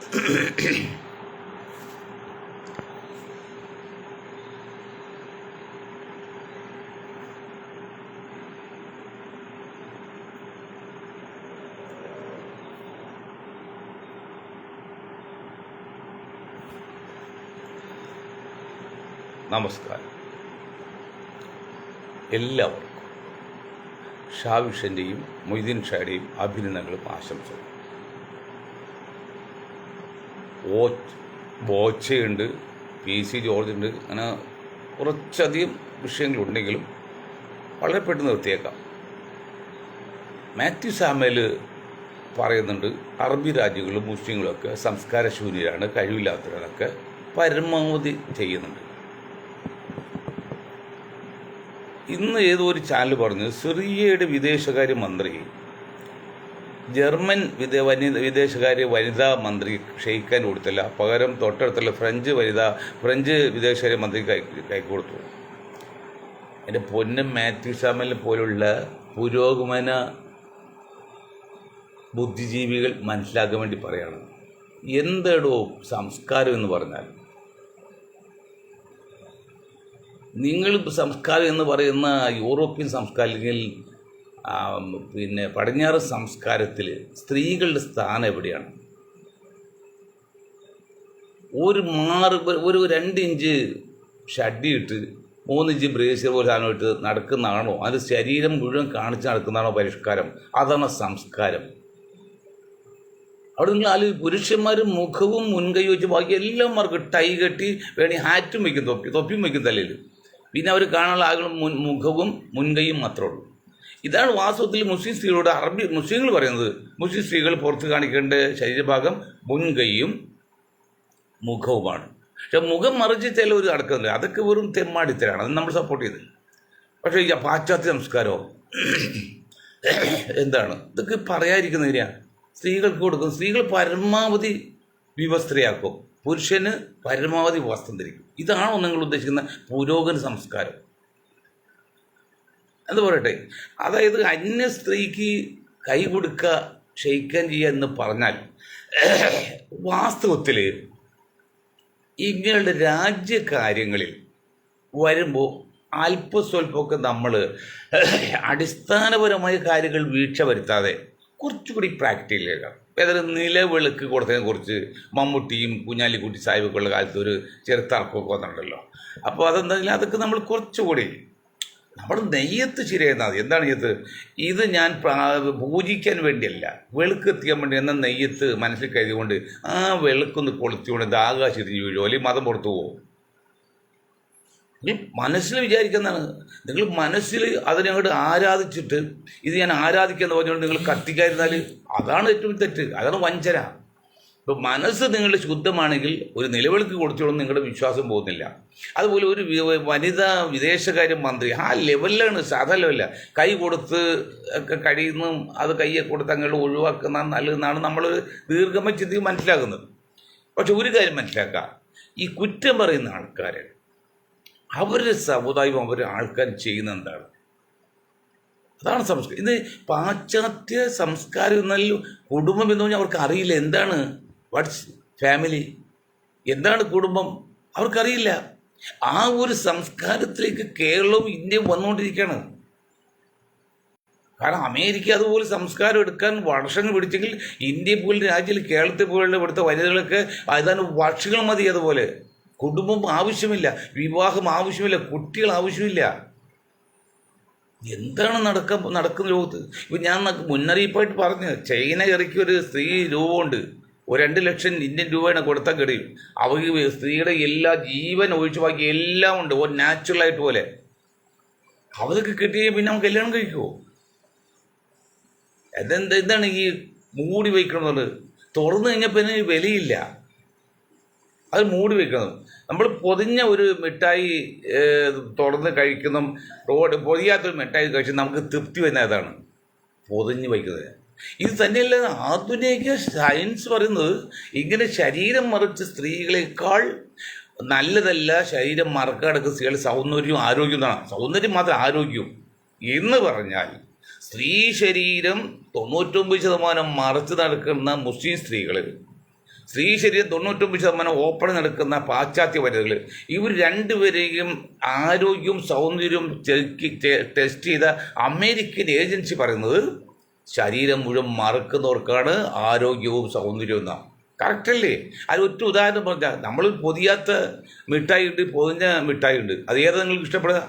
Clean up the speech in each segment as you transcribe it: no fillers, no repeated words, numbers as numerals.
നമസ്കാരം. എല്ലാവർക്കും ഷാവിഷൻ്റെയും മൊയ്തീൻ ഷായുടെയും അഭിനന്ദനങ്ങളും ആശംസകളും. ബോച്ചയുണ്ട്, PC ജോർജുണ്ട്, അങ്ങനെ കുറച്ചധികം വിഷയങ്ങളുണ്ടെങ്കിലും വളരെ പെട്ടെന്ന് നിർത്തിയേക്കാം. മാത്യു സാമുവേൽ പറയുന്നുണ്ട്, അറബി രാജ്യങ്ങളും മുസ്ലിങ്ങളൊക്കെ സംസ്കാരശൂന്യരാണ്, കഴിവില്ലാത്തവരൊക്കെ പരമാവധി ചെയ്യുന്നുണ്ട്. ഇന്ന് ഏതോ ഒരു ചാനൽ പറഞ്ഞു, സിറിയയുടെ വിദേശകാര്യ മന്ത്രി ജർമ്മൻ വിദേശകാര്യ വനിതാ മന്ത്രി ക്ഷയിക്കാൻ കൊടുത്തില്ല, പകരം തൊട്ടടുത്തുള്ള ഫ്രഞ്ച് വിദേശകാര്യ മന്ത്രി കൈക്കൊടുത്തു. എൻ്റെ പൊന്നും മാത്യു സാമുവേൽ പോലുള്ള പുരോഗമന ബുദ്ധിജീവികൾ മനസ്സിലാക്കാൻ വേണ്ടി പറയാണ്, എന്താടോ സംസ്കാരം എന്ന് പറഞ്ഞാൽ? നിങ്ങൾ സംസ്കാരം എന്ന് പറയുന്ന യൂറോപ്യൻ സംസ്കാരം അല്ലെങ്കിൽ പടിഞ്ഞാറ് സംസ്കാരത്തിൽ സ്ത്രീകളുടെ സ്ഥാനം എവിടെയാണ്? ഒരു 2 ഇഞ്ച് ഷഡ്ഡിയിട്ട് 3 ഇഞ്ച് ബ്രേസിയർ പോലെ സാധനം ഇട്ട് നടക്കുന്നതാണോ? അത് ശരീരം മുഴുവൻ കാണിച്ച് നടക്കുന്നതാണോ പരിഷ്കാരം? അതാണ് സംസ്കാരം. അവിടെ നിങ്ങൾ പുരുഷന്മാർ മുഖവും മുൻകൈ വെച്ച് ബാക്കി എല്ലാവർക്കും ടൈ കെട്ടി വേണമെങ്കിൽ ഹാറ്റും വയ്ക്കും, തൊപ്പിയും വയ്ക്കും തലയിൽ. പിന്നെ അവർ കാണാനുള്ള ആളുകൾ മുഖവും മുൻകൈയും മാത്രമേ ഉള്ളൂ. ഇതാണ് വാസ്തവത്തിൽ മുസ്ലിം സ്ത്രീകളോട് മുസ്ലിങ്ങൾ പറയുന്നത്. മുസ്ലിം സ്ത്രീകൾ പുറത്ത് കാണിക്കേണ്ട ശരീരഭാഗം മുൻകൈയും മുഖവുമാണ്. പക്ഷെ മുഖം മറിച്ച് ചിലവർ നടക്കുന്നില്ല, അതൊക്കെ വെറും തെമ്മാടിത്തരാണ്, അത് നമ്മൾ സപ്പോർട്ട് ചെയ്തില്ല. പക്ഷേ ഈ പാശ്ചാത്യ സംസ്കാരമോ എന്താണ് ഇതൊക്കെ പറയാതിരിക്കുന്നതിനാണ് സ്ത്രീകൾക്ക് കൊടുക്കുന്നത്. സ്ത്രീകൾ പരമാവധി വിവസ്ത്രയാക്കും, പുരുഷന് പരമാവധി വസ്ത്രം ധരിക്കും. ഇതാണോ നിങ്ങൾ ഉദ്ദേശിക്കുന്ന പുരോഗമന സംസ്കാരം? എന്ന് പറയട്ടെ, അതായത് അന്യ സ്ത്രീക്ക് കൈ കൊടുക്കുക, ക്ഷയിക്കാൻ ചെയ്യുക എന്ന് പറഞ്ഞാൽ വാസ്തവത്തിൽ ഇങ്ങനെയുള്ള രാജ്യകാര്യങ്ങളിൽ വരുമ്പോൾ അല്പസ്വല്പമൊക്കെ നമ്മൾ അടിസ്ഥാനപരമായ കാര്യങ്ങൾ വീഴ്ച വരുത്താതെ കുറച്ചുകൂടി പ്രാക്ടിക്കലാണ്. ഏതായാലും നിലവിളക്ക് കൊടുത്തതിനെ കുറിച്ച് മമ്മൂട്ടിയും കുഞ്ഞാലിക്കുട്ടി സാഹിബൊക്കെ ഉള്ള കാലത്ത് ഒരു ചെറുത്തർക്കമൊക്കെ വന്നിട്ടുണ്ടല്ലോ. അപ്പോൾ അതെന്തായാലും അതൊക്കെ നമ്മൾ കുറച്ചുകൂടി നമ്മൾ നെയ്യത്ത് ശരിയായിരുന്നാൽ മതി. എന്താണ് നെയ്യത്ത്? ഇത് ഞാൻ പൂജിക്കാൻ വേണ്ടിയല്ല, വെളുക്ക് എത്തിക്കാൻ വേണ്ടി എന്ന നെയ്യത്ത് മനസ്സിൽ കരുതിക്കൊണ്ട് ആ വെളുക്കൊന്ന് കൊളുത്തിക്കൊണ്ട് ആകാശത്തിന് വീഴുമോ, അല്ലെങ്കിൽ മതം പുറത്തു പോകും. നിങ്ങൾ മനസ്സിൽ വിചാരിക്കുന്നതാണ്. നിങ്ങൾ മനസ്സിൽ അതിനങ്ങോട്ട് ആരാധിച്ചിട്ട് ഇത് ഞാൻ ആരാധിക്കാന്ന് പറഞ്ഞുകൊണ്ട് നിങ്ങൾ കത്തിക്കാതിരുന്നാൽ അതാണ് ഏറ്റവും തെറ്റ്, അതാണ് വഞ്ചന. ഇപ്പോൾ മനസ്സ് നിങ്ങളുടെ ശുദ്ധമാണെങ്കിൽ ഒരു നിലവിളക്ക് കൊടുത്തോളം നിങ്ങളുടെ വിശ്വാസം പോകുന്നില്ല. അതുപോലെ ഒരു വനിതാ വിദേശകാര്യ മന്ത്രി ആ ലെവലിലാണ്, സാധാ ലെവലില്ല. കൈ കൊടുത്ത് ഒക്കെ കഴിയുന്നതും അത് കയ്യെ കൊടുത്ത് അങ്ങോട്ട് ഒഴിവാക്കുന്നതാണ് നല്ലതെന്നാണ് നമ്മൾ ദീർഘമായി ചിന്തി മനസ്സിലാക്കുന്നത്. പക്ഷെ ഒരു കാര്യം മനസ്സിലാക്കാം, ഈ കുറ്റം പറയുന്ന ആൾക്കാർ അവരുടെ സമുദായം അവരുടെ ആൾക്കാർ ചെയ്യുന്ന എന്താണ്? അതാണ് സംസ്കാരം. ഇത് പാശ്ചാത്യ സംസ്കാരം എന്നാലും കുടുംബം എന്ന് പറഞ്ഞാൽ അവർക്ക് അറിയില്ല. എന്താണ് വാട്ട്സ് ഫാമിലി, എന്താണ് കുടുംബം, അവർക്കറിയില്ല. ആ ഒരു സംസ്കാരത്തിലേക്ക് കേരളവും ഇന്ത്യയും വന്നുകൊണ്ടിരിക്കുകയാണ്. കാരണം അമേരിക്ക അതുപോലെ സംസ്കാരം എടുക്കാൻ വർഷങ്ങൾ പിടിച്ചെങ്കിൽ ഇന്ത്യയെ പോലെ രാജ്യത്തിൽ കേരളത്തെ പോലുള്ള ഇവിടുത്തെ വനിതകളൊക്കെ ഏതാനും വർഷങ്ങൾ മതി. അതുപോലെ കുടുംബം ആവശ്യമില്ല, വിവാഹം ആവശ്യമില്ല, കുട്ടികൾ ആവശ്യമില്ല. എന്താണ് നടക്കുന്ന ലോകത്ത്? ഇപ്പം ഞാൻ മുന്നറിയിപ്പായിട്ട് പറഞ്ഞു, ചൈന ഇറക്കിയൊരു സ്ത്രീ രൂപമുണ്ട്, 2 ലക്ഷം ഇന്ത്യൻ രൂപയാണ് കൊടുത്താൽ കഴിയും. അവർക്ക് സ്ത്രീയുടെ എല്ലാ ജീവൻ ഒഴിച്ചു ബാക്കി എല്ലാം ഉണ്ട്, നാച്ചുറലായിട്ട് പോലെ. അതൊക്കെ കിട്ടിയാൽ പിന്നെ നമുക്ക് കല്യാണം കഴിക്കുമോ? എന്താണ് ഈ മൂടി വയ്ക്കണമെന്നുള്ളത്? തുറന്നു കഴിഞ്ഞാൽ പിന്നെ വിലയില്ല, അത് മൂടി വയ്ക്കണം. നമ്മൾ പൊതിഞ്ഞ ഒരു മിഠായി തുറന്ന് കഴിക്കുന്ന പൊതിയാത്തൊരു മിഠായി കഴിച്ച് നമുക്ക് തൃപ്തി വരുന്ന അതാണ് പൊതിഞ്ഞ് വയ്ക്കുന്നത്. ഇത് തന്നെയല്ല ആധുനിക സയൻസ് പറയുന്നത്, ഇങ്ങനെ ശരീരം മറിച്ച സ്ത്രീകളെക്കാൾ നല്ലതല്ല ശരീരം മറക്കാടക്കുന്ന സ്ത്രീകളുടെ സൗന്ദര്യവും ആരോഗ്യം എന്നാണ്. സൗന്ദര്യം മാത്രം ആരോഗ്യം എന്ന് പറഞ്ഞാൽ സ്ത്രീ ശരീരം 99% മറച്ച് നടക്കുന്ന മുസ്ലിം സ്ത്രീകൾ സ്ത്രീ ശരീരം 99% ഓപ്പൺ നടക്കുന്ന പാശ്ചാത്യ വനിതകൾ, ഇവർ രണ്ടുപേരെയും ആരോഗ്യവും സൗന്ദര്യവും ടെസ്റ്റ് ചെയ്ത അമേരിക്കൻ ഏജൻസി പറയുന്നത് ശരീരം മുഴുവൻ മറക്കുന്നവർക്കാണ് ആരോഗ്യവും സൗന്ദര്യവും എന്നാണ്. കറക്റ്റല്ലേ? അത് ഒറ്റ ഉദാഹരണം പറഞ്ഞാൽ, നമ്മൾ പൊതിയാത്ത മിഠായി ഉണ്ട്, പൊതിഞ്ഞ മിഠായി ഉണ്ട്, അത് ഏതാ നിങ്ങൾക്ക് ഇഷ്ടപ്പെടുക?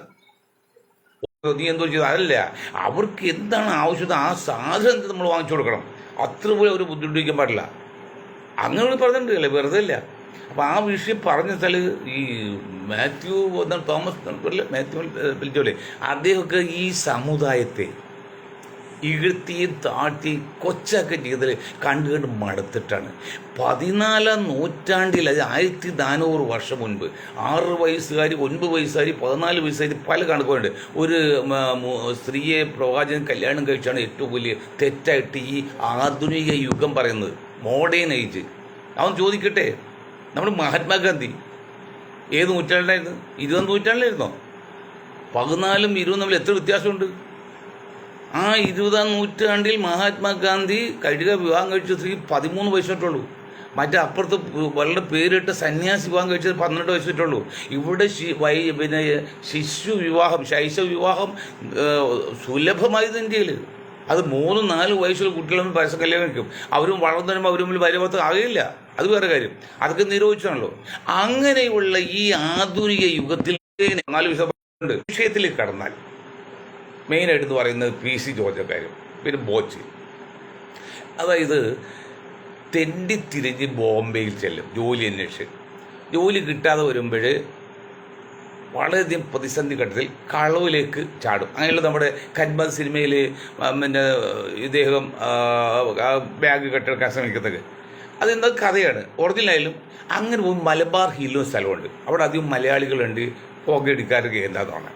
നീ എന്തോ ചെയ്തു അതല്ല, അവർക്ക് എന്താണ് ആവശ്യം ആ സാധനം നമ്മൾ വാങ്ങിച്ചു കൊടുക്കണം. അത്ര പോലെ അവർ ബുദ്ധിമുട്ടിക്കാൻ പാടില്ല. അങ്ങനെ പറഞ്ഞിട്ടുണ്ടല്ലേ, വെറുതെ ഇല്ല. അപ്പം ആ വിഷയം പറഞ്ഞ സ്ഥലം ഈ മാത്യു പിടിച്ചോലെ അദ്ദേഹമൊക്കെ ഈ സമുദായത്തെ ഇഴുത്തിയും താഴ്ത്തി കൊച്ചൊക്കെ ചെയ്തത് കണ്ട് മടുത്തിട്ടാണ്. 14-ാം നൂറ്റാണ്ടിൽ, അത് 1400 വർഷം മുൻപ് 6 വയസ്സുകാരി, 9 വയസ്സുകാരി, 14 വയസ്സുകാരി പല കണക്കുകളുണ്ട്. ഒരു സ്ത്രീയെ പ്രവാചകൻ കല്യാണം കഴിച്ചാണ് ഏറ്റവും വലിയ തെറ്റായിട്ട് ഈ ആധുനിക യുഗം പറയുന്നത്, മോഡേൺ ഏജ്. അവൻ ചോദിക്കട്ടെ, നമ്മുടെ മഹാത്മാഗാന്ധി ഏത് നൂറ്റാണ്ടിലായിരുന്നു? 20-ാം നൂറ്റാണ്ടിലായിരുന്നോ? 14ഉം 20ഉം തമ്മിൽ എത്ര വ്യത്യാസമുണ്ട്? ആ 20-ാം നൂറ്റാണ്ടിൽ മഹാത്മാഗാന്ധി വിവാഹം കഴിച്ച സ്ത്രീ 13 വയസ്സിട്ടുള്ളൂ. മറ്റേ അപ്പുറത്ത് വളരെ പേരിട്ട് സന്യാസി വിവാഹം കഴിച്ചത് 12 വയസ്സിട്ടുള്ളൂ. ഇവിടെ പിന്നെ ശൈശവ വിവാഹം സുലഭമായത് ഇന്ത്യയിൽ. അത് 3-4 വയസ്സുള്ള കുട്ടികളൊന്നും പരസ്യം കല്യാണം കഴിക്കും. അവരും വളർന്നു വരുമ്പോൾ അവരും മുമ്പിൽ ഭാര്യഭർത്താവ് ആകില്ല. അത് വേറെ കാര്യം, അതൊക്കെ നിരോധിച്ചാണല്ലോ. അങ്ങനെയുള്ള ഈ ആധുനിക യുഗത്തിൽ 4 വിഷയത്തിലേക്ക് കടന്നാൽ മെയിനായിട്ട് പറയുന്നത് PC ജോർജ് കാര്യം, പിന്നെ ബോച്ച്. അതായത് തെണ്ടിത്തിരിഞ്ഞ് ബോംബെയിൽ ചെല്ലും ജോലി അന്വേഷിച്ച്. ജോലി കിട്ടാതെ വരുമ്പോൾ വളരെയധികം പ്രതിസന്ധി ഘട്ടത്തിൽ കളവിലേക്ക് ചാടും. അങ്ങനെയുള്ള നമ്മുടെ കന്മത് സിനിമയിൽ പിന്നെ ഇദ്ദേഹം ബാഗ് കെട്ടെടുക്കാൻ ശ്രമിക്കുന്നത്, അതെന്താ കഥയാണ്, ഒറിജിനലായാലും. അങ്ങനെ ഒരു മലബാർ ഹില്ലും സ്ഥലമുണ്ട്, അവിടെ അധികം മലയാളികളുണ്ട്, പുകയടിക്കാരൊക്കെ എന്താണെന്നാണ്.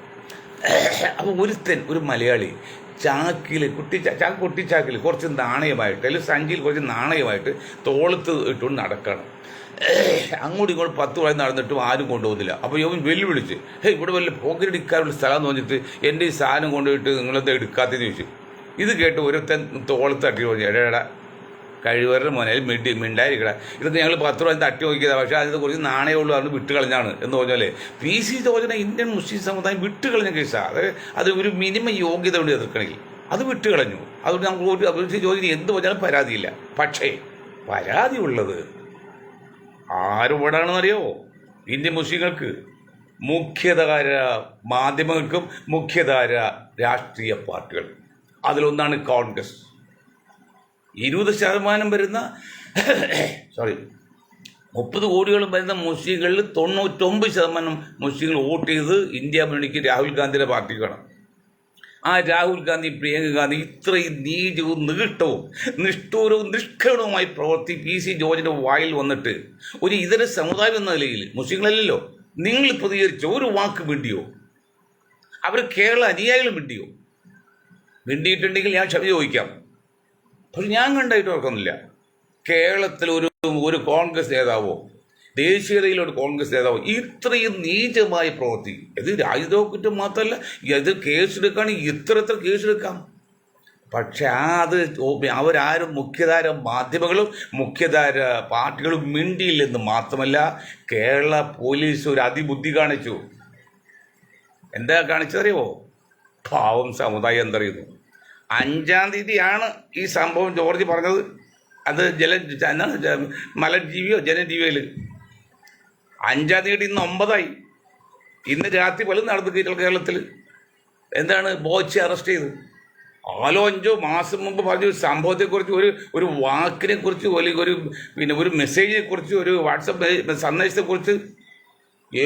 അപ്പോൾ ഒരു മലയാളി ചാക്കിൽ കുട്ടിച്ചാക്കിൽ കുറച്ച് നാണയമായിട്ട്, അല്ലെങ്കിൽ സഞ്ചിയിൽ കുറച്ച് നാണയമായിട്ട് തോളത്ത് ഇട്ടുകൊണ്ട് നടക്കണം. അങ്ങോട്ടും ഇങ്ങോട്ട് 10 വഴി നടന്നിട്ടും ആരും കൊണ്ടുപോകുന്നില്ല. അപ്പോൾ ഇവൻ വെല്ലുവിളിച്ച്, ഇവിടെ വല്ല പുകയടിക്കാനുള്ള സ്ഥലം എന്ന് പറഞ്ഞിട്ട് എൻ്റെ ഈ സാധനം കൊണ്ടുപോയിട്ട് നിങ്ങളെന്താ എടുക്കാത്തതെന്ന് ചോദിച്ചു. ഇത് കേട്ട് ഒരുത്തൻ തോളത്ത് തട്ടി പറഞ്ഞു, എടാ കഴിവരുടെ മോനെ മിണ്ടായിരിക്കട, ഇതൊക്കെ ഞങ്ങൾ 10 രൂപ തട്ടി നോക്കിയതാണ്, പക്ഷേ അതിന് കുറച്ച് നാണയമുള്ളൂ, അത് വിട്ട് കളഞ്ഞാണ് എന്ന് പറഞ്ഞാലേ. PC ജോർജിനെ ഇന്ത്യൻ മുസ്ലിം സമുദായം വിട്ടുകളഞ്ഞ കേസാണ്. അത് ഒരു മിനിമം യോഗ്യത കൊണ്ട് എതിർക്കണമെങ്കിൽ അത് വിട്ടുകളഞ്ഞു. അതുകൊണ്ട് നമുക്ക് PC ജോർജിന് എന്ത് പറഞ്ഞാലും പരാതിയില്ല. പക്ഷേ പരാതിയുള്ളത് ആരോടാണെന്നറിയോ? ഇന്ത്യൻ മുസ്ലിങ്ങൾക്ക്, മുഖ്യധാര മാധ്യമങ്ങൾക്കും മുഖ്യധാര രാഷ്ട്രീയ പാർട്ടികൾ. അതിലൊന്നാണ് കോൺഗ്രസ്. 20% വരുന്ന 30 കോടികളും വരുന്ന മുസ്ലിങ്ങളിൽ 99% മുസ്ലിങ്ങൾ വോട്ട് ചെയ്ത് ഇന്ത്യ മുന്നണിക്ക് രാഹുൽ ഗാന്ധിയുടെ പാർട്ടിക്കാണ്. ആ രാഹുൽ ഗാന്ധി, പ്രിയങ്ക ഗാന്ധി ഇത്രയും നീചവും നികൃഷ്ടവും നിഷ്ഠൂരവും നിഷ്കരണവുമായി പ്രവർത്തി PC ജോർജിൻ്റെ വായിൽ വന്നിട്ട് ഒരു ഇതര സമുദായം എന്ന നിലയിൽ, മുസ്ലിങ്ങളല്ലല്ലോ, നിങ്ങൾ പ്രതികരിച്ച ഒരു വാക്ക് മിണ്ടിയോ? അവർ കേരള അനുയായികളും മിണ്ടിയോ? മിണ്ടിയിട്ടുണ്ടെങ്കിൽ ഞാൻ ക്ഷമ ചോദിക്കാം. പക്ഷെ ഞാൻ കണ്ടായിട്ട് ഓർക്കുന്നില്ല. കേരളത്തിൽ ഒരു കോൺഗ്രസ് നേതാവോ, ദേശീയതയിലൊരു കോൺഗ്രസ് നേതാവോ ഇത്രയും നീചമായ പ്രവൃത്തി, ഇത് രാജ്യദ്രോഹക്കുറ്റം മാത്രമല്ല, ഇത് കേസെടുക്കുകയാണെങ്കിൽ എത്ര കേസെടുക്കാം. പക്ഷെ അവരാരും മുഖ്യധാര മാധ്യമങ്ങളും മുഖ്യധാര പാർട്ടികളും മിണ്ടിയില്ലെന്ന് മാത്രമല്ല, കേരള പോലീസ് ഒരു അതിബുദ്ധി കാണിച്ചു. എന്താ കാണിച്ചതറിയോ? പാവം സമുദായം എന്തറിയുന്നു. 5-ാം തീയതിയാണ് ഈ സംഭവം ജോർജ് പറഞ്ഞത്. അത് മലജീവിയോ ജനജീവിയിൽ 5-ാം തീയതി, ഇന്ന് 9-ആയി. ഇന്ന് രാത്രി പോലും നടന്നു കേരളത്തിൽ. എന്താണ് ബോച്ചെ അറസ്റ്റ് ചെയ്ത് 4-5 മാസം മുമ്പ് പറഞ്ഞ സംഭവത്തെക്കുറിച്ച്, ഒരു വാക്കിനെക്കുറിച്ച്, അല്ലെങ്കിൽ ഒരു മെസ്സേജിനെക്കുറിച്ച്, ഒരു വാട്സപ്പ് സന്ദേശത്തെക്കുറിച്ച്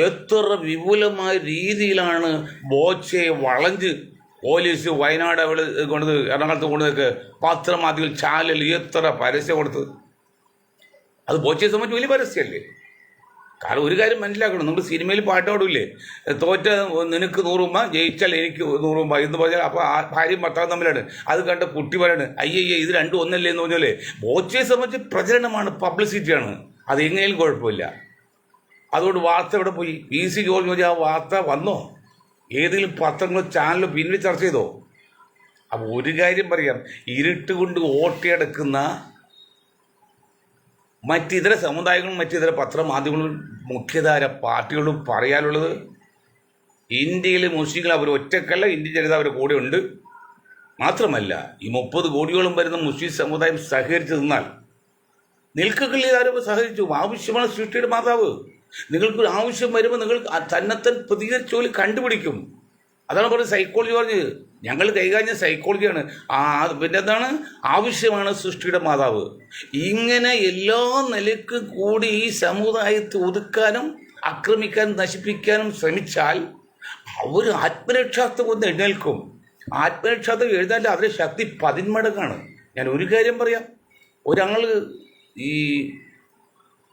എത്ര വിപുലമായ രീതിയിലാണ് ബോച്ചയെ വളഞ്ഞ് പോലീസ് വയനാട് എറണാകുളത്ത് കൊണ്ടുവന്നൊക്കെ പത്രമാധ്യമങ്ങൾ ചാനലിൽ എത്ര പരസ്യം കൊടുത്തത്. അത് ബോച്ചയെ സംബന്ധിച്ച് വലിയ പരസ്യമല്ലേ? കാരണം ഒരു കാര്യം മനസ്സിലാക്കണം, നമ്മൾ സിനിമയിൽ പാട്ടോടില്ലേ, തോറ്റ നിനക്ക് 100 രൂപ, ജയിച്ചാൽ എനിക്ക് 100 രൂപ എന്ന് പറഞ്ഞാൽ, അപ്പോൾ ഭാര്യയും ഭർത്താവും തമ്മിലാണ്. അത് കണ്ട കുട്ടി പറയാണ്, അയ്യയ്യേ ഇത് രണ്ടും ഒന്നല്ലേ എന്ന് പറഞ്ഞാലേ. ബോച്ചയെ സംബന്ധിച്ച് പ്രചരണമാണ്, പബ്ലിസിറ്റിയാണ്, അത് എങ്ങനെയും കുഴപ്പമില്ല. അതുകൊണ്ട് വാർത്ത എവിടെ പോയി? PC ജോർജ് ആ വാർത്ത വന്നോ? ഏതെങ്കിലും പത്രങ്ങളോ ചാനലോ പിന്നീട് ചർച്ച ചെയ്തോ? അപ്പോൾ ഒരു കാര്യം പറയാം, ഇരുട്ട് കൊണ്ട് ഓട്ടിയടക്കുന്ന മറ്റിതര സമുദായങ്ങളും മറ്റിതര പത്രമാധ്യമങ്ങളും മുഖ്യധാര പാർട്ടികളും പറയാനുള്ളത് ഇന്ത്യയിലെ മുസ്ലിങ്ങൾ അവർ ഒറ്റക്കല്ല, ഇന്ത്യൻ ജനത അവരുടെ കൂടെ ഉണ്ട്. മാത്രമല്ല ഈ 30 കോടിയോളം വരുന്ന മുസ്ലിം സമുദായം സഹകരിച്ച് നിന്നാൽ നിൽക്കക്കള്ളി ആരും സഹകരിച്ചു. ആവശ്യമാണ് സൃഷ്ടിയുടെ മാതാവ്. നിങ്ങൾക്കൊരു ആവശ്യം വരുമ്പോൾ നിങ്ങൾ തന്നെത്താൻ പ്രതികരിച്ചോലി കണ്ടുപിടിക്കും. അതാണ് പറഞ്ഞത്. സൈക്കോളജി പറഞ്ഞത് ഞങ്ങൾ കൈകാര്യം സൈക്കോളജിയാണ്. പിന്നെ എന്താണ് ആവശ്യമാണ് സൃഷ്ടിയുടെ മാതാവ്. ഇങ്ങനെ എല്ലാ നിലയ്ക്കും കൂടി ഈ സമുദായത്തെ ഒതുക്കാനും ആക്രമിക്കാനും നശിപ്പിക്കാനും ശ്രമിച്ചാൽ അവർ ആത്മരക്ഷാത്വം ഒന്ന് എഴുന്നേൽക്കും. ആത്മരക്ഷാത്വം എഴുതാൻ അതിൻ്റെ ശക്തി 10 മടങ്ങാണ്. ഞാൻ ഒരു കാര്യം പറയാം. ഒരാൾ ഈ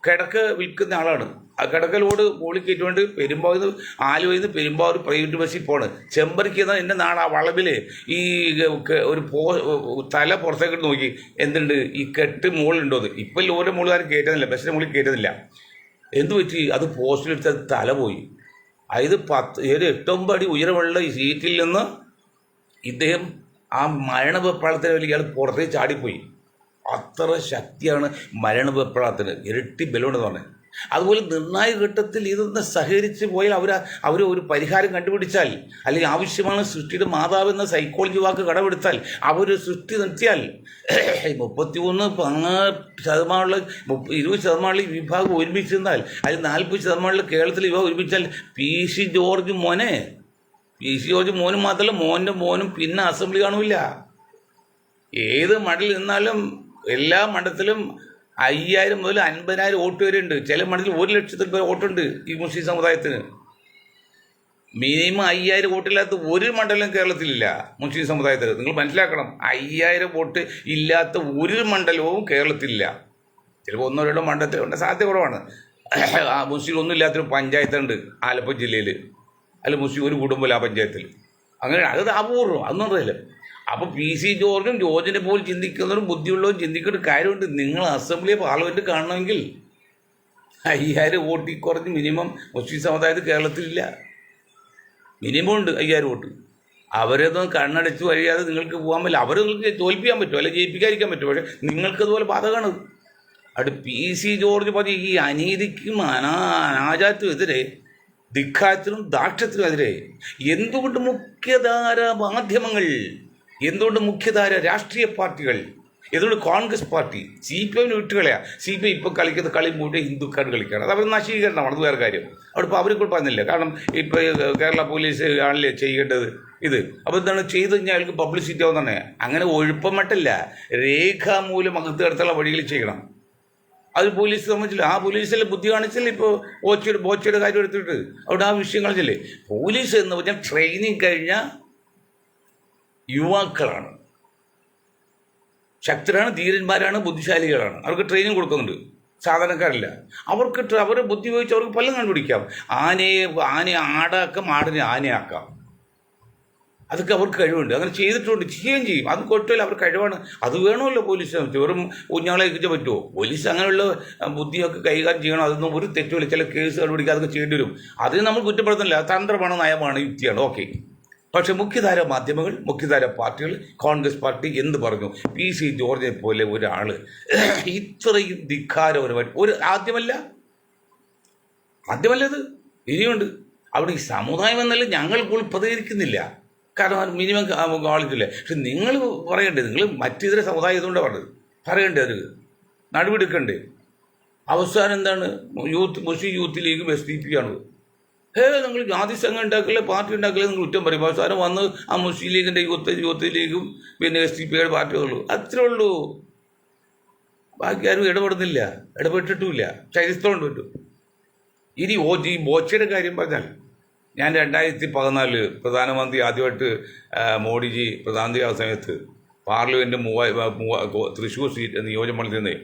കിടക്ക് വിൽക്കുന്ന ആളാണ്. ആ കിടക്കലോട് മുകളിൽ കയറ്റുകൊണ്ട് പെരുമ്പാവൂർ ആലുവയിൽ നിന്ന് പെരുമ്പാവൂർ പ്രൈവറ്റ് ബസ്സിൽ പോണ്. ചെമ്പരിക്കുന്ന എൻ്റെ നാട് ആ വളവിൽ ഈ ഒരു തല പുറത്തേക്ക് നോക്കി എന്തുണ്ട് ഈ കെട്ട് മുകളിലുണ്ടോ അത്. ഇപ്പം ലോറിൻ്റെ മുകളിൽ ആരും കയറ്റുന്നില്ല, ബസ്സിൻ്റെ മുകളിൽ കയറ്റുന്നില്ല. എന്തു പറ്റി? അത് പോസ്റ്റിലെടുത്ത് അത് തല പോയി. അതായത് 8-9 അടി ഉയരമുള്ള ഈ സീറ്റിൽ നിന്ന് ഇദ്ദേഹം ആ മരണവെപ്രാളത്തിന് വേണ്ടി ഇയാൾ പുറത്തേക്ക് ചാടിപ്പോയി. അത്ര ശക്തിയാണ് മരണവെപ്രാളത്തിന്. ഇരട്ടി ബലമുണ്ടെന്ന് പറഞ്ഞത്. അതുപോലെ നിർണായക ഘട്ടത്തിൽ ഇതൊന്ന് സഹകരിച്ച് പോയാൽ അവർ ഒരു പരിഹാരം കണ്ടുപിടിച്ചാൽ, അല്ലെങ്കിൽ ആവശ്യമാണ് സൃഷ്ടിയുടെ മാതാവ് എന്ന സൈക്കോളജി വാക്ക് കടമെടുത്താൽ, അവർ സൃഷ്ടി നിർത്തിയാൽ 33% 20% വിഭാഗം ഒരുമിച്ച് നിന്നാൽ, അതിൽ 40% കേരളത്തിലെ വിഭാഗം ഒരുമിച്ചാൽ PC ജോർജ് മോനും മാത്രമല്ല മോൻ്റെ മോനും പിന്നെ അസംബ്ലി കാണൂല. ഏത് മണ്ഡലത്തിൽ നിന്നാലും എല്ലാ മണ്ഡലത്തിലും 5000 മുതൽ 50,000 വോട്ട് വരെ ഉണ്ട്. ചില മണ്ഡലത്തിൽ 1,00,000 പേർ വോട്ടുണ്ട് ഈ മുസ്ലിം സമുദായത്തിന്. മിനിമം 5000 വോട്ടില്ലാത്ത ഒരു മണ്ഡലം കേരളത്തിലില്ല മുസ്ലിം സമുദായത്തിൽ. നിങ്ങൾ മനസ്സിലാക്കണം, 5000 വോട്ട് ഇല്ലാത്ത ഒരു മണ്ഡലവും കേരളത്തിലില്ല. ചിലപ്പോൾ 1-2 മണ്ഡലത്തിലുണ്ട്, സാധ്യത കുറവാണ്. മുസ്ലിം ഒന്നും ഇല്ലാത്തൊരു പഞ്ചായത്തുണ്ട് ആലപ്പുഴ ജില്ലയിൽ. അല്ല മുസ്ലിം ഒരു കുടുംബമില്ല ആ പഞ്ചായത്തിൽ. അങ്ങനെ അത് അപൂർവം, അതൊന്നും അറിയില്ല. അപ്പോൾ PC ജോർജും ജോർജിനെ പോലും ചിന്തിക്കുന്നവരും ബുദ്ധിയുള്ളവരും ചിന്തിക്കേണ്ട കാര്യമുണ്ട്. നിങ്ങൾ അസംബ്ലി പാർലമെൻറ്റ് കാണണമെങ്കിൽ 5000 വോട്ടിൽ കുറഞ്ഞ് മിനിമം മുസ്ലിം സമുദായത്തിൽ കേരളത്തിലില്ല. മിനിമം ഉണ്ട് 5000 വോട്ട്. അവരൊന്നും കണ്ണടച്ച് വഴിയാതെ നിങ്ങൾക്ക് പോകാൻ പറ്റില്ല. അവരെ നിങ്ങൾക്ക് തോൽപ്പിക്കാൻ പറ്റുമോ, അല്ലെങ്കിൽ ജയിപ്പിക്കാതിരിക്കാൻ പറ്റുമോ? പക്ഷേ നിങ്ങൾക്കതുപോലെ ബാധകമാണ്. അവിടെ PC ജോർജ് പറഞ്ഞ ഈ അനീതിക്കും അനാചാരത്തിനും ധിക്കാരത്തിനും ദാക്ഷ്യത്തിനുമെതിരെ എന്തുകൊണ്ട് മുഖ്യധാര മാധ്യമങ്ങൾ, എന്തുകൊണ്ട് മുഖ്യധാര രാഷ്ട്രീയ പാർട്ടികൾ, എന്തുകൊണ്ട് കോൺഗ്രസ് പാർട്ടി CPM വിട്ടുകളയാ? CPM ഇപ്പോൾ കളിക്കുന്ന കളി മുഴുവൻ ഹിന്ദുക്കാർ കളിക്കുകയാണ്. അത് അവർ നശീകരണമാണ്. അത് വേറെ കാര്യം. അവിടെ ഇപ്പോൾ അവരെ കൂടെ പറഞ്ഞില്ല. കാരണം ഇപ്പോൾ കേരള പോലീസ് ആണല്ലേ ചെയ്യേണ്ടത് ഇത്. അപ്പോൾ എന്താണ് ചെയ്ത് കഴിഞ്ഞാൽ അയാൾക്ക് പബ്ലിസിറ്റി ആവുന്നതാണ്. അങ്ങനെ ഒഴുപ്പമട്ടല്ല, രേഖാമൂലം അകത്ത് കിടത്തുള്ള വഴികൾ ചെയ്യണം. അത് പോലീസ് സംബന്ധിച്ചില്ല. ആ പോലീസിൽ ബുദ്ധി കാണിച്ചില്ല. ഇപ്പോൾ ബോച്ചയുടെ കാര്യം എടുത്തിട്ട് അവിടെ ആ വിഷയം കാണിച്ചില്ലേ. പോലീസ് എന്ന് പറഞ്ഞാൽ ട്രെയിനിങ് കഴിഞ്ഞ യുവാക്കളാണ്, ശക്തരാണ്, ധീരന്മാരാണ്, ബുദ്ധിശാലികളാണ്. അവർക്ക് ട്രെയിനിങ് കൊടുക്കുന്നുണ്ട്, സാധാരണക്കാരില്ല. അവർ ബുദ്ധി ഉപയോഗിച്ച് അവർക്ക് പലതും കണ്ടുപിടിക്കാം. ആനയെ ആടാക്കാം, ആടിനെ ആനയാക്കാം. അതൊക്കെ അവർക്ക് കഴിവുണ്ട്. അങ്ങനെ ചെയ്തിട്ടുണ്ട്, ചെയ്യുകയും ചെയ്യും. അത് കുഴപ്പമില്ല, അവർ കഴിവാണ്. അത് വേണമല്ലോ പോലീസ്. വെറും കുഞ്ഞാളെ എത്തിച്ചാൽ പറ്റുമോ? പോലീസ് അങ്ങനെയുള്ള ബുദ്ധിയൊക്കെ കൈകാര്യം ചെയ്യണം. അതൊന്നും ഒരു തെറ്റുമില്ല. ചില കേസ് കണ്ടുപിടിക്കുക, അതൊക്കെ ചെയ്യേണ്ടി വരും. അതിന് നമ്മൾ കുറ്റപ്പെടുത്തുന്നില്ല. തന്ത്രമാണ്, നയമാണ്, യുക്തിയാണ്, ഓക്കെ. പക്ഷേ മുഖ്യധാര മാധ്യമങ്ങൾ, മുഖ്യധാര പാർട്ടികൾ, കോൺഗ്രസ് പാർട്ടി എന്ത് പറഞ്ഞു? PC ജോർജിനെ പോലെ ഒരാൾ ഇത്രയും ധിക്കാരപരമായിട്ട് ആദ്യമല്ലത് ഇനിയുണ്ട്. അവിടെ ഈ സമുദായം എന്നല്ല ഞങ്ങൾക്കുള്ളിൽ പ്രതികരിക്കുന്നില്ല. കാരണം മിനിമം ആളിക്കില്ല. പക്ഷെ നിങ്ങൾ പറയണ്ടേ, നിങ്ങൾ മറ്റിതര സമുദായതുകൊണ്ടാണ് പറയണ്ടേ, അത് നടപടിയെടുക്കണ്ടേ. അവസാനം എന്താണ്? മുസ്ലിം യൂത്ത് ലീഗും SDP ആണ്. നിങ്ങൾ ജാതി സംഘം ഉണ്ടാക്കില്ല, പാർട്ടി ഉണ്ടാക്കില്ല, നിങ്ങൾ കുറ്റം പറയും. അവസാനം വന്ന് ആ മുസ്ലിം ലീഗിൻ്റെ യൂത്ത് ലീഗും പിന്നെ SDP പാർട്ടികളുള്ളൂ. അത്രേ ഉള്ളൂ. ബാക്കി ആരും ഇടപെട്ടിട്ടുമില്ല. ചരിത്രമുണ്ട് പറ്റും. ഇനി ഈ ബോച്ചയുടെ കാര്യം പറഞ്ഞാൽ, ഞാൻ 2014 പ്രധാനമന്ത്രി ആദ്യമായിട്ട് മോഡിജി പ്രധാനമന്ത്രിയായ സമയത്ത് പാർലമെൻറ്റ് തൃശ്ശൂർ നിയോജകമണ്ഡലത്തിൽ നിന്ന്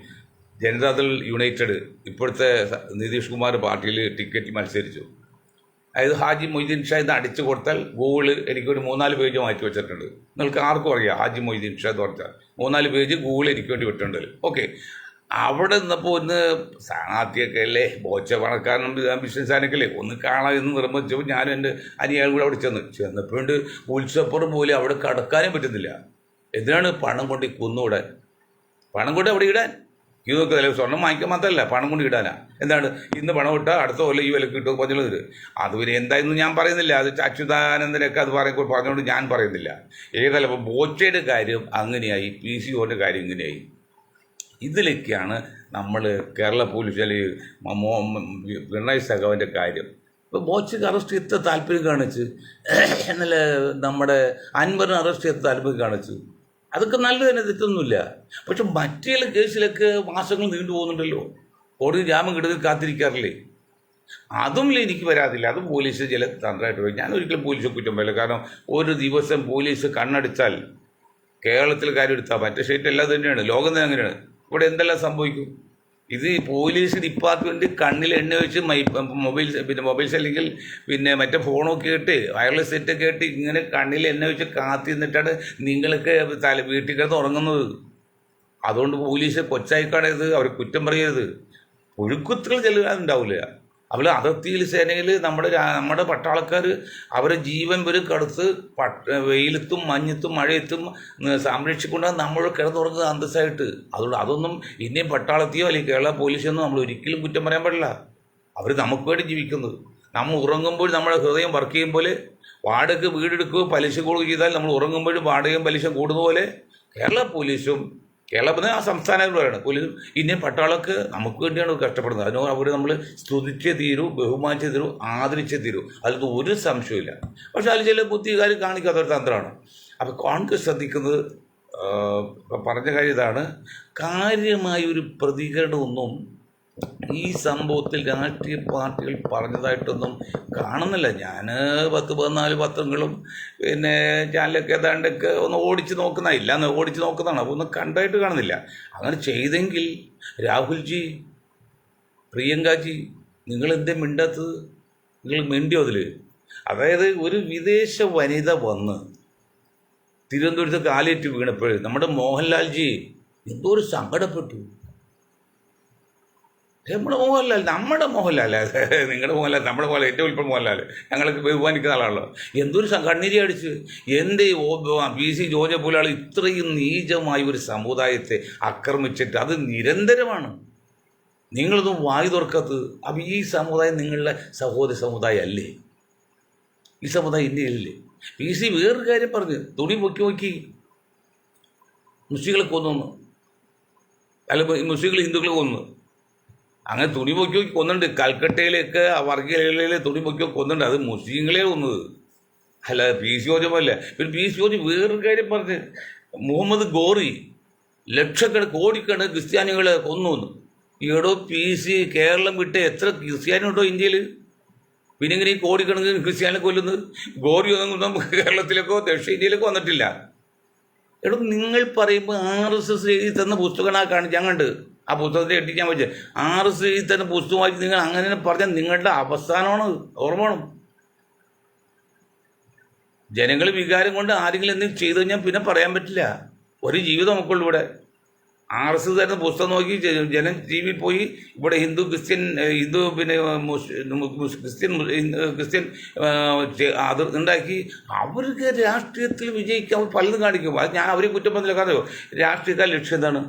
ജനതാദൾ യുണൈറ്റഡ് ഇപ്പോഴത്തെ നിതീഷ് കുമാർ പാർട്ടിയിൽ ടിക്കറ്റ് മത്സരിച്ചു. അതായത് ഹാജി മൊയ്തീൻ ഷാ എന്ന് അടിച്ചു കൊടുത്താൽ ഗൂഗിള് എനിക്കൊരു 3-4 പേജ് മാറ്റി വെച്ചിട്ടുണ്ട്. നിങ്ങൾക്ക് ആർക്കും അറിയാം ഹാജി മൊയ്തീൻ ഷാ എന്ന് പറഞ്ഞാൽ 3-4 പേജ് ഗൂഗിൾ എനിക്ക് വേണ്ടി വിട്ടിട്ടുണ്ട്. ഓക്കെ, അവിടെ നിന്നപ്പോൾ ഒന്ന് സ്ഥാനാർത്ഥിയൊക്കെ അല്ലേ, ബോച്ച പണക്കാരനും ബിസിനസ്സാനൊക്കെ അല്ലേ, ഒന്ന് കാണാമെന്ന് നിർബന്ധിച്ചപ്പോൾ ഞാനും എൻ്റെ അനിയാളും കൂടെ അവിടെ ചെന്നപ്പോഴുണ്ട് ഉത്സവപ്പുറം പോലെ അവിടെ കടക്കാനേ പറ്റുന്നില്ല. എന്തിനാണ്? പണം കൊണ്ട് കുന്നുകൂടാൻ, പണം കൊണ്ട് അവിടെ ഇടാൻ. ഇതൊക്കെ തല സ്വർണ്ണം വാങ്ങിക്കാൻ മാത്രമല്ല പണം കൊണ്ട് ഇടാനാ. എന്താണ് ഇന്ന് പണം ഇട്ടാൽ അടുത്ത കൊല്ലം ഈ വിലക്ക് കിട്ടും പറഞ്ഞുള്ളത്. അത് പിന്നെ എന്തായെന്ന് ഞാൻ പറയുന്നില്ല, അത് അച്യുതാനന്ദനൊക്കെ അത് പറഞ്ഞുകൊണ്ട് ഞാൻ പറയുന്നില്ല. ഏതായാലും ഇപ്പോൾ ബോച്ചയുടെ കാര്യം അങ്ങനെയായി, PCOൻ്റെ കാര്യം ഇങ്ങനെയായി. ഇതിലൊക്കെയാണ് നമ്മൾ കേരള പോലീസ് അല്ലെങ്കിൽ പിണറായി സഖാവിൻ്റെ കാര്യം. ഇപ്പോൾ ബോച്ചയ്ക്ക് അറസ്റ്റ് ചെയ്ത താല്പര്യം കാണിച്ച്, എന്നല്ല നമ്മുടെ അൻവറിന് അറസ്റ്റ് ചെയ്ത താല്പര്യം കാണിച്ചു. അതൊക്കെ നല്ലത് തന്നെ, തെറ്റൊന്നുമില്ല. പക്ഷെ മറ്റേ കേസിലൊക്കെ മാസങ്ങൾ നീണ്ടു പോകുന്നുണ്ടല്ലോ. കോടതി ജാമ്യം കിട്ടുന്നത് കാത്തിരിക്കാറില്ലേ? അതും എനിക്ക് വരാതില്ല. അത് പോലീസ് ചില തന്ത്രമായിട്ട് പോയി. ഞാൻ ഒരിക്കലും പോലീസ് കുറ്റം പറയില്ല. കാരണം ഒരു ദിവസം പോലീസ് കണ്ണടിച്ചാൽ കേരളത്തിൽ കാര്യം എടുത്താൽ മറ്റേ സ്റ്റേറ്റ് എല്ലാം തന്നെയാണ്, ലോകം തന്നെ അങ്ങനെയാണ്. ഇവിടെ എന്തെല്ലാം സംഭവിക്കും? ഇത് പോലീസ് ഡിപ്പാർട്ട്മെൻറ്റ് കണ്ണിൽ എണ്ണ വെച്ച് മൊബൈൽസ് അല്ലെങ്കിൽ മറ്റേ ഫോണൊക്കെ ഇട്ട് വയർലെസ് സെറ്റൊക്കെ ഇട്ട് ഇങ്ങനെ കണ്ണിൽ എണ്ണ വെച്ച് കാത്തി നിന്നിട്ടാണ് നിങ്ങളൊക്കെ വീട്ടിൽ കിടന്ന് ഉറങ്ങുന്നത്. അതുകൊണ്ട് പോലീസ് കൊച്ചായിക്കാണരുത്, അവർ കുറ്റം പറയരുത്. പുഴുക്കുത്തുകൾ ചെല്ലുണ്ടാവില്ല. അതുപോലെ അതിർത്തിയിൽ സേനയിൽ നമ്മുടെ പട്ടാളക്കാർ അവരെ ജീവൻ വരെ കടുത്ത് വെയിലത്തും മഞ്ഞത്തും മഴയത്തും സംരക്ഷിക്കൊണ്ട് നമ്മൾ കിടന്നുറങ്ങുന്നത് അന്തസ്സായിട്ട്. അതുകൊണ്ട് അതൊന്നും ഇന്ത്യൻ പട്ടാളത്തെയോ അല്ലെങ്കിൽ കേരള പോലീസൊന്നും നമ്മൾ ഒരിക്കലും കുറ്റം പറയാൻ പാടില്ല. അവർ നമുക്ക് വേണ്ടി ജീവിക്കുന്നത്. നമ്മൾ ഉറങ്ങുമ്പോൾ നമ്മുടെ ഹൃദയം വർക്ക് ചെയ്യും പോലെ, വാടക വീടെടുക്കുകയോ പലിശ കൊടുക്കുകയോ ചെയ്താൽ നമ്മൾ ഉറങ്ങുമ്പോഴും വാടകയും പലിശ കൂടുന്ന പോലെ കേരള പോലീസും കേരളത്തിന് ആ സംസ്ഥാനങ്ങളാണ് പോലീസും ഇന്ത്യൻ പട്ടാളമൊക്കെ നമുക്ക് വേണ്ടിയാണ് കഷ്ടപ്പെടുന്നത്. അതിനോട് അവർ നമ്മൾ സ്തുതിച്ചേ തീരൂ, ബഹുമാനിച്ചേ തീരൂ, ആദരിച്ചേ തീരൂ. അതിലൊന്നും ഒരു സംശയമില്ല. പക്ഷെ അതിൽ ചില ബുദ്ധികാർ കാണിക്കാത്തൊരു തന്ത്രമാണ്. അപ്പോൾ കോൺഗ്രസ് ശ്രദ്ധിക്കുന്നത് പറഞ്ഞ കാര്യം ഇതാണ്, കാര്യമായ ഒരു പ്രതികരണമൊന്നും ഈ സംഭവത്തിൽ രാഷ്ട്രീയ പാർട്ടികൾ പറഞ്ഞതായിട്ടൊന്നും കാണുന്നില്ല. ഞാൻ 10-14 പത്രങ്ങളും ചാനലൊക്കെ ഏതാണ്ടൊക്കെ ഒന്ന് ഓടിച്ച് നോക്കുന്ന, ഇല്ലാന്ന് ഓടിച്ച് നോക്കുന്നതാണ്. അപ്പോൾ ഒന്നും കണ്ടായിട്ട് കാണുന്നില്ല. അങ്ങനെ ചെയ്തെങ്കിൽ രാഹുൽജി, പ്രിയങ്കാജി, നിങ്ങളെന്തേ മിണ്ടാത്തത്? നിങ്ങൾ മിണ്ടിയോ അതിൽ? അതായത് ഒരു വിദേശ വനിത വന്ന് തിരുവനന്തപുരത്ത് കാലേറ്റ് വീണപ്പോൾ നമ്മുടെ മോഹൻലാൽജി എന്തോ ഒരു സങ്കടപ്പെട്ടു. നമ്മുടെ മോഹൻലാൽ നിങ്ങളുടെ മോഹൻലാൽ, നമ്മുടെ മോഹൻലാൽ, എൻ്റെ ഉൾപ്പെടെ മോഹൻലാൽ, ഞങ്ങൾക്ക് ബഹുമാനിക്കുന്ന ആളാണല്ലോ. എന്തൊരു കണ്ണീരി അടിച്ച് എന്തേ PC ജോർജ് പോലെ ആൾ ഇത്രയും നീചമായ ഒരു സമുദായത്തെ ആക്രമിച്ചിട്ട് അത് നിരന്തരമാണ്. നിങ്ങളൊന്നും വായി തുറക്കാത്തത്. അപ്പം ഈ സമുദായം നിങ്ങളുടെ സഹോദര സമുദായം അല്ലേ? ഈ സമുദായം ഇന്ത്യയിലല്ലേ? PC വേറൊരു കാര്യം പറഞ്ഞ് തുണി പൊക്കി മുസ്ലിങ്ങളെ കൊന്നു, അല്ല മുസ്ലിങ്ങൾ ഹിന്ദുക്കളെ കൊന്നു. അങ്ങനെ തുണി പൊക്കി കൊന്നുണ്ട്. കൽക്കട്ടയിലേക്ക് വർഗീയതയിൽ തുണി പൊക്കി കൊന്നുണ്ട്. അത് മുസ്ലിങ്ങളെ കൊന്നത്, അല്ല PC ജോർജല്ല. പിന്നെ PC ജോർജ് വേറൊരു കാര്യം പറഞ്ഞ്, മുഹമ്മദ് ഗോറി കോടിക്കണക്കിന് ക്രിസ്ത്യാനികളെ കൊന്നു. ഈടോ PC കേരളം വിട്ട് എത്ര ക്രിസ്ത്യാനിയുണ്ടോ ഇന്ത്യയിൽ? പിന്നെ ഇങ്ങനെ ഈ കോടിക്കണക്കിന് ക്രിസ്ത്യാനികളെ കൊല്ലുന്നത്? ഗോറി ഒന്നും കേരളത്തിലേക്കോ ദക്ഷിണേന്ത്യയിലേക്കോ വന്നിട്ടില്ല. എടോ നിങ്ങൾ പറയുമ്പോൾ RSS എഴുതി തന്ന പുസ്തകമാണ് കാണിച്ച് അങ്ങോട്ട് ആ പുസ്തകത്തെ എട്ടിക്കാൻ പറ്റുക. RSS എഴുതി തന്ന പുസ്തകം വായിച്ച് നിങ്ങൾ അങ്ങനെ പറഞ്ഞാൽ നിങ്ങളുടെ അവസാനമാണ്. ഓർമ്മ വേണം. ജനങ്ങൾ വികാരം കൊണ്ട് ആരെങ്കിലും എന്തെങ്കിലും ചെയ്തു കഴിഞ്ഞാൽ പിന്നെ പറയാൻ പറ്റില്ല. ഒരു ജീവിതം നമുക്കുള്ളൂ ഇവിടെ. RSS തരുന്ന പുസ്തകം നോക്കി ജനം TV പോയി ഇവിടെ ഹിന്ദു ക്രിസ്ത്യൻ അത് ഉണ്ടാക്കി അവർക്ക് രാഷ്ട്രീയത്തിൽ വിജയിക്കാൻ പലതും കാണിക്കും. അത് ഞാൻ അവരെ കുറ്റം പറഞ്ഞില്ല. കാരണം രാഷ്ട്രീയക്കാർ ലക്ഷ്യം എന്താണ്?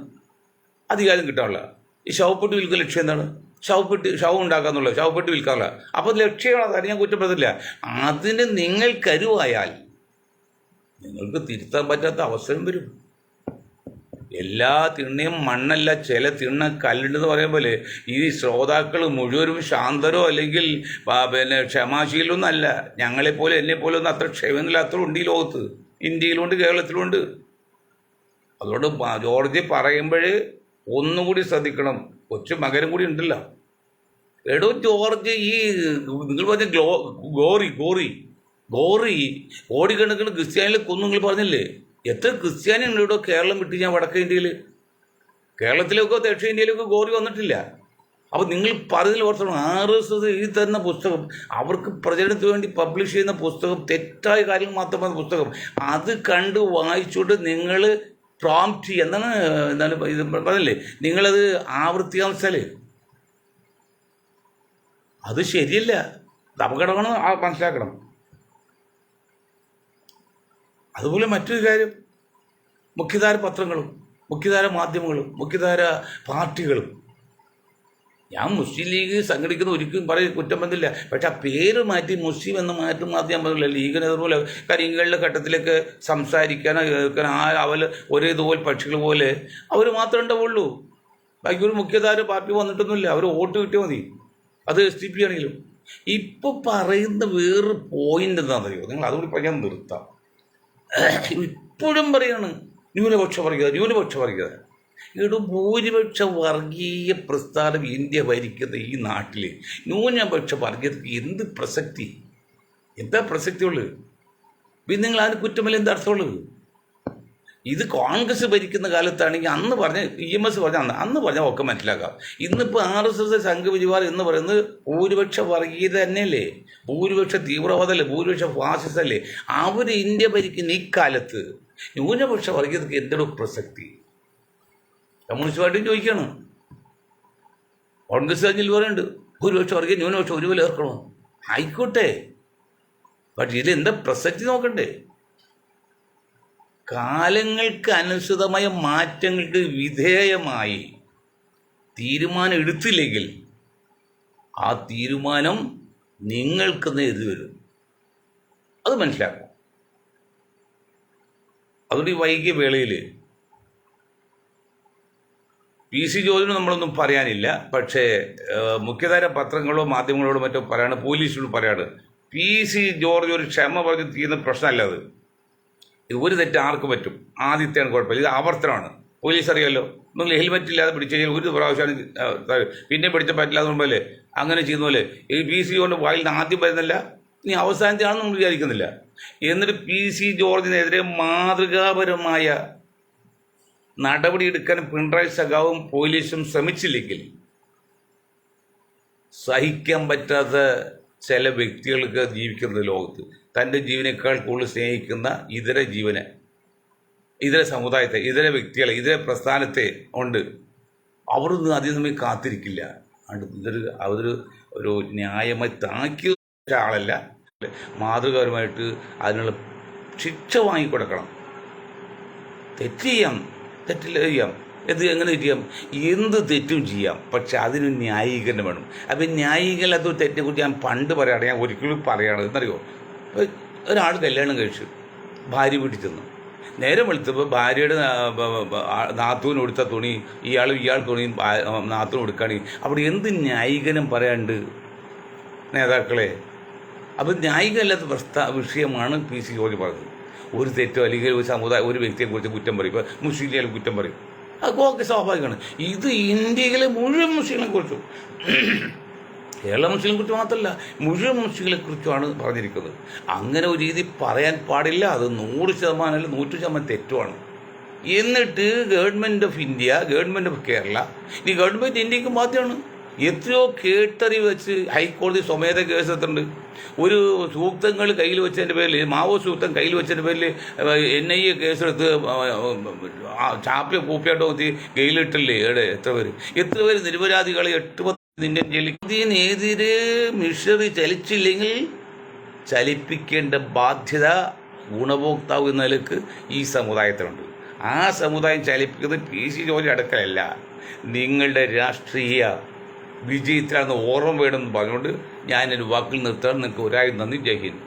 അധികാരം കിട്ടാനുള്ള. ഈ ശവപ്പെട്ടി വിൽക്കുന്ന ലക്ഷ്യം എന്താണ്? ശവം ഉണ്ടാക്കാന്നുള്ള, ശവപ്പെട്ടി വിൽക്കാനുള്ള. അപ്പോൾ ലക്ഷ്യമാണ്. അത് ഞാൻ കുറ്റപ്പെടുത്തില്ല. അതിന് നിങ്ങൾ കരുവായാൽ നിങ്ങൾക്ക് തിരുത്താൻ പറ്റാത്ത അവസരം വരും. എല്ലാ തിണ്ണയും മണ്ണല്ല, ചില തിണ്ണ കല്ലുണ്ടെന്ന് പറയുന്ന പോലെ ഈ ശ്രോതാക്കൾ മുഴുവനും ശാന്തരോ അല്ലെങ്കിൽ ക്ഷമാശീലൊന്നും അല്ല. ഞങ്ങളെപ്പോലെ എന്നെപ്പോലെ ഒന്നും അത്ര ക്ഷമയില്ലാത്തവരും ഉണ്ട് ഈ ലോകത്ത്. ഇന്ത്യയിലുണ്ട്, കേരളത്തിലുണ്ട്. അതുകൊണ്ട് ജോർജ് പറയുമ്പോൾ ഒന്നുകൂടി ശ്രദ്ധിക്കണം. കൊച്ചു മകനും കൂടി ഉണ്ടല്ലോ. എടോ ജോർജ്, ഈ നിങ്ങൾ പറഞ്ഞ ഗോറി കോടിക്കണക്കിന് ക്രിസ്ത്യാനികളെ കൊന്നു നിങ്ങൾ പറഞ്ഞില്ലേ? എത്ര ക്രിസ്ത്യാനി ഉണ്ട് ഇവിടെ കേരളം വിട്ട്? ഞാൻ വടക്കേ ഇന്ത്യയിൽ, കേരളത്തിലേക്കോ ദക്ഷിണേന്ത്യയിലേക്കോ ഗോറി വന്നിട്ടില്ല. അപ്പോൾ നിങ്ങൾ പറഞ്ഞതിൽ ഓർത്തണം, RSS എഴുതി തരുന്ന പുസ്തകം, അവർക്ക് പ്രചരണത്തിന് വേണ്ടി പബ്ലിഷ് ചെയ്യുന്ന പുസ്തകം, തെറ്റായ കാര്യങ്ങൾ മാത്രമാണ് പുസ്തകം. അത് കണ്ട് വായിച്ചുകൊണ്ട് നിങ്ങൾ പ്രോംപ്റ്റ് എന്താണ് ഇത് പറഞ്ഞില്ലേ, നിങ്ങളത് ആവർത്തിക്കാൻ വെച്ചാൽ അത് ശരിയല്ല. അത് അപകടമാണ്, മനസ്സിലാക്കണം. അതുപോലെ മറ്റൊരു കാര്യം, മുഖ്യധാര പത്രങ്ങളും മുഖ്യധാര മാധ്യമങ്ങളും മുഖ്യധാര പാർട്ടികളും. ഞാൻ മുസ്ലിം ലീഗ് സംഘടിക്കുന്ന ഒരിക്കലും പറയും കുറ്റം വന്നില്ല. പക്ഷെ ആ പേര് മാറ്റി മുസ്ലിം എന്ന് മാറ്റും മാറ്റാൻ പറ്റില്ല. ലീഗിന് അതുപോലെ കാര്യങ്ങളുടെ ഘട്ടത്തിലേക്ക് സംസാരിക്കാനോ കേൾക്കാനോ അവർ ഒരേ തോൽ പക്ഷികൾ പോലെ അവർ മാത്രമേ ഉണ്ടാവുള്ളൂ. ബാക്കി ഒരു മുഖ്യധാര പാർട്ടി വന്നിട്ടൊന്നുമില്ല. അവർ വോട്ട് കിട്ടിയാൽ മതി. അത് SDP ആണെങ്കിലും. ഇപ്പോൾ പറയുന്ന വേറൊരു പോയിന്റ് എന്താണെന്നറിയോ? നിങ്ങൾ അതുകൂടി പറയാൻ നിർത്താം. ഇപ്പോഴും പറയാണ് ന്യൂനപക്ഷ വർഗീയത. ഇവിടെ ഭൂരിപക്ഷ വർഗീയ പ്രസ്ഥാനം ഇന്ത്യ ഭരിക്കുന്ന ഈ നാട്ടിൽ ന്യൂനപക്ഷ വർഗീയതയ്ക്ക് എന്ത് പ്രസക്തി? എന്താ പ്രസക്തി ഉള്ളത്? പിന്നെ നിങ്ങൾ അതിന് കുറ്റമല്ല എന്താ അർത്ഥമുള്ളത്? ഇത് കോൺഗ്രസ് ഭരിക്കുന്ന കാലത്താണെങ്കിൽ അന്ന് പറഞ്ഞ EMS പറഞ്ഞ അന്ന് പറഞ്ഞാൽ ഒക്കെ മനസ്സിലാക്കാം. ഇന്നിപ്പോൾ RSS സംഘപരിവാർ എന്ന് പറയുന്നത് ഭൂരിപക്ഷ വർഗീയത തന്നെയല്ലേ, ഭൂരിപക്ഷ തീവ്രവാദമല്ലേ, ഭൂരിപക്ഷ ഫാസിസല്ലേ. അവർ ഇന്ത്യ ഭരിക്കുന്ന ഇക്കാലത്ത് ന്യൂനപക്ഷ വർഗീയതയ്ക്ക് എന്തൊരു പ്രസക്തി? കമ്മ്യൂണിസ്റ്റ് പാർട്ടി ചോദിക്കുകയാണ്. കോൺഗ്രസ് കഴിഞ്ഞിൽ പറയുന്നുണ്ട് ഭൂരിപക്ഷ വർഗീയ ന്യൂനപക്ഷം ഒരുപോലെ ഏർക്കണോ. ആയിക്കോട്ടെ, പക്ഷെ ഇതിലെന്താ പ്രസക്തി നോക്കണ്ടേ? കാലങ്ങൾക്ക് അനുസൃതമായ മാറ്റങ്ങൾക്ക് വിധേയമായി തീരുമാനം എടുത്തില്ലെങ്കിൽ ആ തീരുമാനം നിങ്ങൾക്ക് എതിര് വരും. അത് മനസ്സിലാക്കാം. അതുകൊണ്ട് ഈ വൈകിയ വേളയിൽ PC ജോർജിന് നമ്മളൊന്നും പറയാനില്ല. പക്ഷേ മുഖ്യധാര പത്രങ്ങളോ മാധ്യമങ്ങളോടോ മറ്റോ പറയാണ്, പോലീസിനോട് പറയാണ്. PC ജോർജ് ഒരു ക്ഷമ പറഞ്ഞ് തീരുന്ന പ്രശ്നമല്ല അത്. ഒരു തെറ്റ് ആർക്ക് പറ്റും? ആദ്യത്തെയാണ് കുഴപ്പമില്ല. ഇത് ആവർത്തനമാണ്. പോലീസ് അറിയാമല്ലോ, നിങ്ങൾ ഹെൽമെറ്റ് ഇല്ലാതെ പിടിച്ചു കഴിഞ്ഞാൽ ഒരു പ്രാവശ്യമാണ് പിന്നെ പിടിച്ച പറ്റില്ല. അതുകൊണ്ടല്ലേ അങ്ങനെ ചെയ്യുന്ന പോലെ ഈ PC ജോർജിൻ്റെ വായിൽ നിന്ന് ആദ്യം വരുന്നില്ല, ഇനി അവസാനത്തെയാണെന്ന് നമ്മൾ വിചാരിക്കുന്നില്ല. എന്നിട്ട് PC ജോർജിനെതിരെ മാതൃകാപരമായ നടപടിയെടുക്കാൻ പിണറായി സഖാവും പോലീസും ശ്രമിച്ചില്ലെങ്കിൽ സഹിക്കാൻ പറ്റാത്ത ചില വ്യക്തികൾക്ക് ജീവിക്കുന്ന ലോകത്ത് തൻ്റെ ജീവനേക്കാൾ കൂടുതൽ സ്നേഹിക്കുന്ന ഇതര സമുദായത്തെ, ഇതര വ്യക്തികളെ, ഇതര പ്രസ്ഥാനത്തെ ഉണ്ട്. അവരൊന്നും അധികം സമയം കാത്തിരിക്കില്ല. ഒരു ന്യായമായി താക്കിയ ആളല്ല, മാതൃകാപരമായിട്ട് അതിനുള്ള ശിക്ഷ വാങ്ങിക്കൊടുക്കണം. തെറ്റില്ല ചെയ്യാം. എങ്ങനെ ചെയ്യാം? എന്ത് തെറ്റും ചെയ്യാം. പക്ഷെ അതിന് ന്യായീകരണം വേണം. അപ്പം ന്യായീകരണത്തൊരു തെറ്റിനെക്കുറിച്ച് ഞാൻ പണ്ട് പറയുകയാണ്, ഞാൻ ഒരിക്കലും പറയുകയാണ്. എന്നറിയോ, ഒരാൾ കല്യാണം കഴിച്ചു, ഭാര്യ വീട്ടിൽ ചെന്നു. നേരെ വെളുത്തപ്പോൾ ഭാര്യയുടെ നാത്തൂന് കൊടുത്ത തുണി ഇയാൾ തുണി നാത്തൂന് കൊടുക്കുകയാണെങ്കിൽ അവിടെ എന്ത് ന്യായീകരണം പറയാണ്ട് നേതാക്കളെ? അപ്പം ന്യായീകരണമില്ലാത്ത വിഷയമാണ് PC ജോർജ് പറഞ്ഞത്. ഒരു തെറ്റോ അല്ലെങ്കിൽ ഒരു സമുദായം ഒരു വ്യക്തിയെക്കുറിച്ച് കുറ്റം പറയും. ഇപ്പോൾ മുസ്ലിം ലീഗിനെ കുറ്റം പറയും, അതൊക്കെ സ്വാഭാവികമാണ്. ഇത് ഇന്ത്യയിലെ മുഴുവൻ മുസ്ലിങ്ങളെ കുറിച്ചും, കേരള മുസ്ലിങ്ങളെ കുറിച്ച് മാത്രമല്ല മുഴുവൻ മുസ്ലിങ്ങളെ കുറിച്ചുമാണ് പറഞ്ഞിരിക്കുന്നത്. അങ്ങനെ ഒരു രീതി പറയാൻ പാടില്ല. അത് 100% അല്ല 100% തെറ്റുമാണ്. എന്നിട്ട് government of India, government of Kerala, ഈ ഗവൺമെൻറ് ഇന്ത്യക്ക് ബാധ്യമാണ്. എത്രയോ കേട്ടറി വെച്ച് ഹൈക്കോടതി സ്വമേധ കേസെടുത്തിട്ടുണ്ട്. ഒരു സൂക്തങ്ങൾ കയ്യിൽ വെച്ചതിൻ്റെ പേരിൽ, മാവോ സൂക്തം കയ്യിൽ വെച്ചതിൻ്റെ പേരിൽ NIA കേസെടുത്ത് ചാപ്യ കൂപ്പിയായിട്ട് നോക്കി ജയിലിട്ടില്ലേ? എത്ര പേര് നിരപരാധികളെ 8-10 ഇന്ത്യൻ ജയിലിൽ. ഇതിനെതിരെ മിഷണറി ചലിച്ചില്ലെങ്കിൽ ചലിപ്പിക്കേണ്ട ബാധ്യത ഗുണഭോക്താവ് എന്ന നിലക്ക് ഈ സമുദായത്തിനുണ്ട്. ആ സമുദായം ചലിപ്പിക്കുന്നത് PC ജോർജ് അടുക്കലല്ല, നിങ്ങളുടെ രാഷ്ട്രീയ വിജയത്തിലാണെന്ന് ഓർമ്മ വേണമെന്ന് പറഞ്ഞുകൊണ്ട് ഞാനൊരു വാക്കിൽ നിർത്താൻ നിങ്ങൾക്ക് ഒരായി നന്ദി. ജയ് ഹിന്ദ്.